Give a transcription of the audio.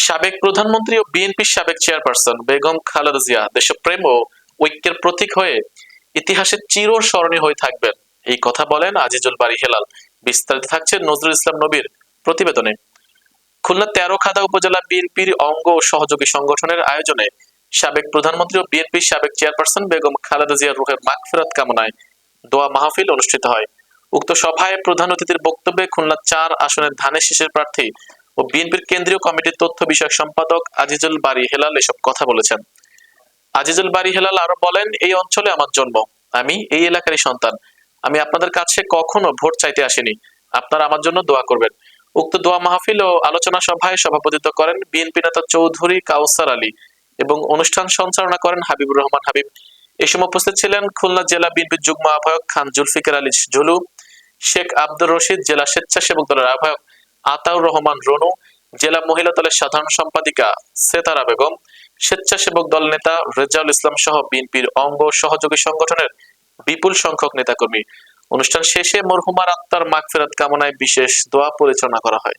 সাবেক প্রধানমন্ত্রী ও বিএনপির সাবেক চেয়ারপারসন বেগম খালেদা জিয়া দেশপ্রেম ও ঐক্যের প্রতীক হয়ে ইতিহাসে চিরস্মরণীয় হয়ে থাকবেন, এই কথা বলেন আজিজুল বারী হেলাল। বিস্তারিত থাকছে নজরুল ইসলাম নবীর প্রতিবেদনে। খুলনা তেরোখাদা উপজেলা বিএনপির অঙ্গ ও সহযোগী সংগঠনের আয়োজনে সাবেক প্রধানমন্ত্রী ও বিএনপির সাবেক চেয়ারপারসন বেগম খালেদা জিয়ার রুহের মাগফিরাত কামনায় দোয়া মাহফিল অনুষ্ঠিত হয়। উক্ত সভায় প্রধান অতিথির বক্তব্যে খুলনা ৪ আসনের ধানের শীষের প্রার্থী ও বিএনপির কেন্দ্রীয় কমিটির তথ্য বিষয়ক সম্পাদক আজিজুল বারী হেলাল এসব কথা বলেছেন। আজিজুল বারী হেলাল আরো বলেন, এই অঞ্চলে আমার জন্ম, আমি এই এলাকারই সন্তান। আমি আপনাদের কাছে কখনো ভোট চাইতে আসিনি, আপনারা আমার জন্য দোয়া করবেন। উক্ত দোয়া মাহফিল ও আলোচনা সভায় সভাপতিত্ব করেন বিএনপি নেতা চৌধুরী কাউসার আলী এবং অনুষ্ঠান সঞ্চালনা করেন হাবিবুর রহমান হাবিব। এ সময় উপস্থিত ছিলেন খুলনা জেলা বিএনপির যুগ্ম আহ্বায়ক খান জুলফিকার আলী জুলু, শেখ আব্দুর রশিদ জেলা স্বেচ্ছাসেবক দলের আহ্বায়ক আতাউর রহমান রনু, জেলা মহিলা দলের সাধারণ সম্পাদিকা সেতারা বেগম, স্বেচ্ছাসেবক দল নেতা রেজাউল ইসলাম সহ বিএনপির অঙ্গ সহযোগী সংগঠনের বিপুল সংখ্যক নেতাকর্মী। অনুষ্ঠান শেষে মরহুমার আত্মার মাগফিরাত কামনায় বিশেষ দোয়া পরিচালনা করা হয়।